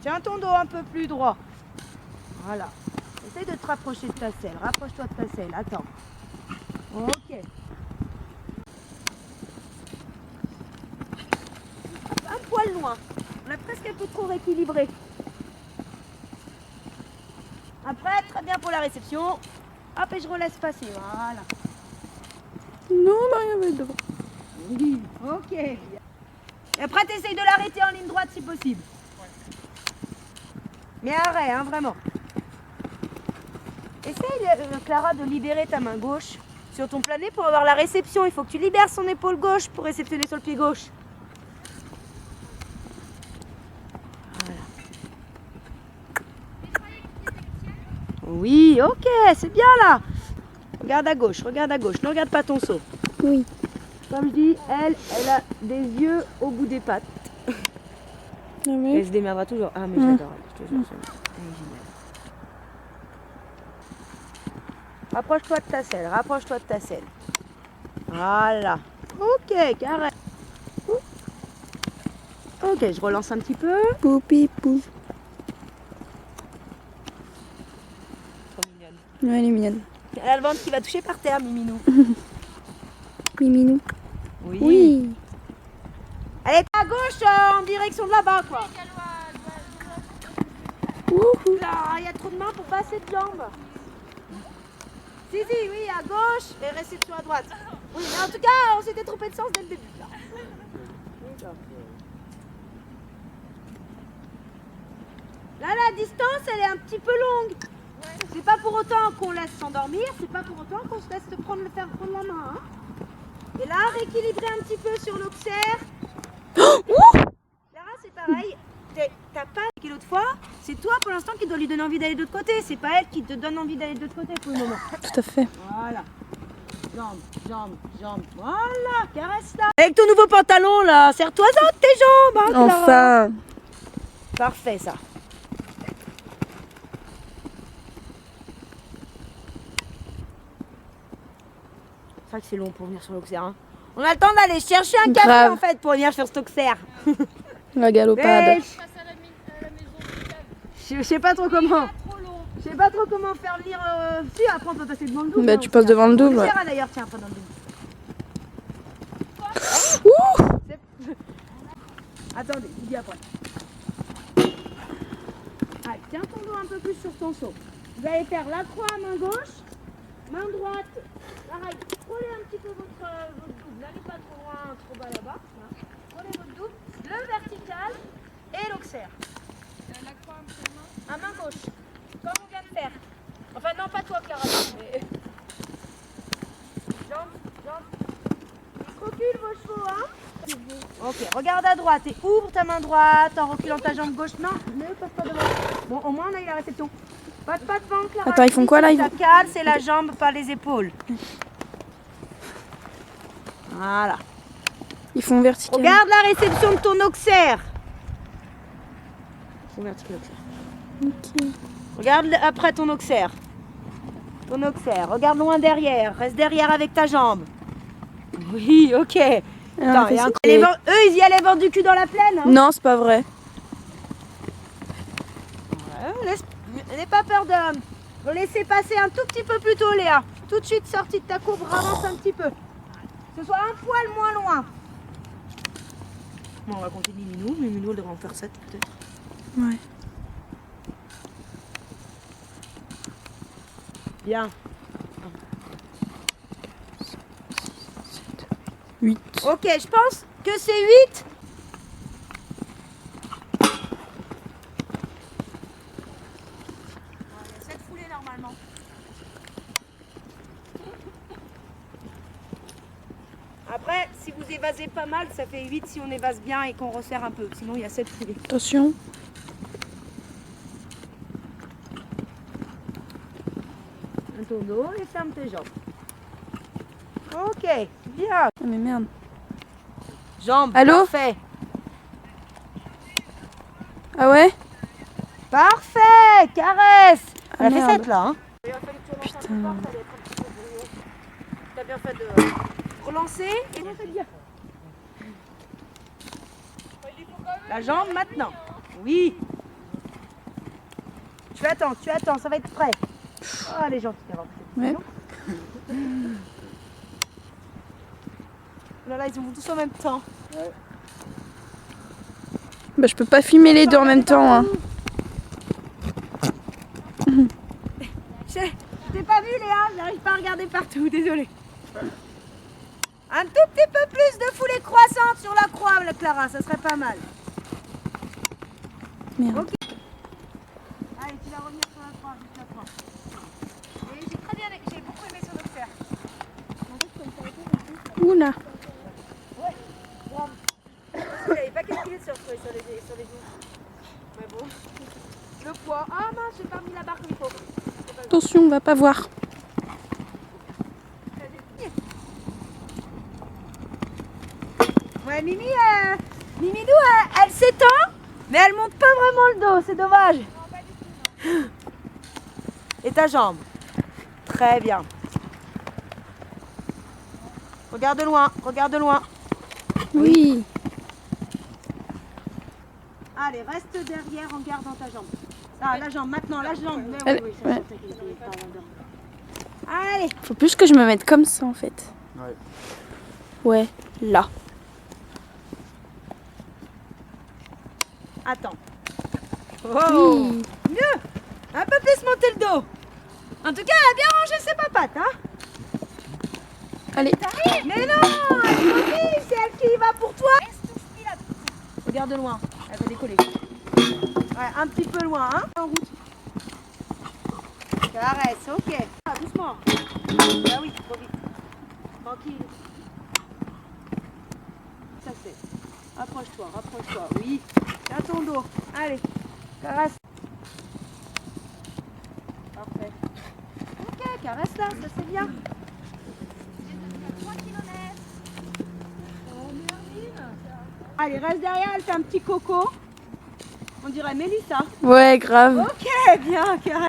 Tiens ton dos un peu plus droit. Voilà. Essaye de te rapprocher de ta selle. Rapproche-toi de ta selle. Attends. Ok. Un poil loin. On a presque un peu trop rééquilibré. Après, très bien pour la réception. Hop, et je relaisse passer. Voilà. Non, Maria, devant. Oui. Ok. Et après, tu essayes de l'arrêter en ligne droite si possible. Mais arrête, hein, vraiment. Essaye, Clara, de libérer ta main gauche sur ton plané pour avoir la réception. Il faut que tu libères son épaule gauche pour réceptionner sur le pied gauche. Voilà. Oui, ok, c'est bien là. Regarde à gauche, regarde à gauche. Ne regarde pas ton saut. Oui. Comme je dis, elle a des yeux au bout des pattes. Ah oui. Elle se démerdera toujours. Ah, mais j'adore elle, je te jure. Elle est géniale. Rapproche-toi de ta selle, rapproche-toi de ta selle. Voilà. Ok, carré. Ok, je relance un petit peu. Poupi pou. Trop mignonne. Ouais, elle est mignonne. Elle a le ventre qui va toucher par terre, Miminou. Miminou. Oui. Oui. Elle est à gauche en direction de là-bas, quoi. Wouhou. Là, il y a trop de mains pour passer de jambes. Si, oui, à gauche et réception à droite. Oui, mais en tout cas, on s'était trompé de sens dès le début. Là. Là, la distance, elle est un petit peu longue. C'est pas pour autant qu'on laisse s'endormir, c'est pas pour autant qu'on se laisse faire prendre la main. Hein. Et là, rééquilibrer un petit peu sur l'auxerre. Clara, c'est pareil. T'as pas dit l'autre fois, c'est toi pour l'instant qui dois lui donner envie d'aller de l'autre côté. C'est pas elle qui te donne envie d'aller de l'autre côté pour le moment. Tout à fait. Voilà. Jambes. Voilà, caresse là. Avec ton nouveau pantalon là, serre-toi-en de tes jambes. Hein, Clara. Enfin. Parfait ça. C'est vrai que c'est long pour venir sur l'auxerre. Hein. On a le temps d'aller chercher un café Grave. en fait pour venir sur cet auxerre. La galopade. Je sais pas trop comment. Je sais pas trop comment faire venir. Si, après on peut passer devant le double. Bah, hein, tu aussi, passes hein. devant le double, On ouais. ira d'ailleurs, tiens, pas dans le double. Ouh. Attendez, je dis après. Allez, tiens ton dos un peu plus sur ton saut. Vous allez faire la croix à main gauche, main droite. Pareil, prenez un petit peu votre double. N'allez pas trop loin, trop bas là-bas. Hein. Prenez votre double, le vertical et l'auxerre. La croix À main gauche, comme on vient de faire. Enfin non, pas toi Clara, mais... Jambes. Recule vos chevaux, hein. Ok, regarde à droite et ouvre ta main droite en reculant ta jambe gauche. Non, ne passe pas devant. Bon, au moins on a eu la réception. Passe pas devant, Clara. Attends, ils font quoi là? Ça cale, c'est la jambe, pas les épaules. Voilà. Ils font vertical. Regarde la réception de ton auxerre. Ils font vertical, auxerre. Ok. Regarde après ton auxerre. Ton auxerre. Regarde loin derrière. Reste derrière avec ta jambe. Oui, ok. Attends, Ah, y a eux, ils y allaient vendre du cul dans la plaine. Hein. Non, c'est pas vrai. Ouais, n'aie pas peur de laisser passer un tout petit peu plus tôt, Léa. Tout de suite sortie de ta courbe, avance un petit peu. Que ce soit un poil moins loin. Bon, on va compter Miminou. Miminou, elle devrait en faire 7 peut-être. Ouais. Bien. 8. Ok, je pense que c'est 8. Il y a 7 foulées normalement. Après, si vous évasez pas mal, ça fait 8 si on évase bien et qu'on resserre un peu. Sinon, il y a 7 foulées. Attention. Un tour d'eau et ferme tes jambes. Ok, bien. Oh, mais merde. Jambes, Allô? parfait. Ah ouais? Parfait, caresse. Ah, Elle a fait merde. 7 là. Hein. Putain. T'as bien fait de relancer et bien fait de dire. La jambe maintenant. Oui. tu attends, ça va être prêt. Oh, elle est gentille. Ouais. Là, là, ils vont tous en même temps. Bah, je peux pas filmer les deux en même temps. Hein. Je t'ai pas vu, Léa, j'arrive pas à regarder partout, désolée. Un tout petit peu plus de foulée croissante sur la croix, la Clara, ça serait pas mal. Merde. Ok. Allez, tu vas revenir sur la croix, juste la croix. Et j'ai très bien, j'ai beaucoup aimé son faire. Oula. Il n'avait pas calculé sur les joues. Mais bon. Le poids. Ah mince, j'ai pas mis la barre comme il faut. Attention, on va pas voir. Ouais, Mimidou, elle s'étend, mais elle monte pas vraiment le dos, c'est dommage. Et ta jambe. Très bien. Regarde loin, regarde loin. Oui. Allez, reste derrière en gardant ta jambe. Ah, la jambe, maintenant, la jambe. Mais Elle- oui, ça, ouais. je sentais qu'il était pas là-dedans. Allez. Faut plus que je me mette comme ça en fait. Ouais. Ouais, là. Attends. Oh, Oui. mieux. Un peu plus monter le dos. En tout cas, elle a bien rangé ses papates, hein. Allez. Mais non, elle est gentille, c'est elle qui y va pour toi. Regarde loin, elle va décoller. Ouais, un petit peu loin, hein. En route. Caresse, ok. Ah, doucement. Ah oui, trop vite. Tranquille. Ça c'est. Rapproche-toi. Oui. Tiens ton dos. Allez, caresse. Parfait. Ok, caresse là, ça c'est bien. Allez, reste derrière, elle fait un petit coco. On dirait Mélissa. Ouais, grave. Ok, bien, caresse.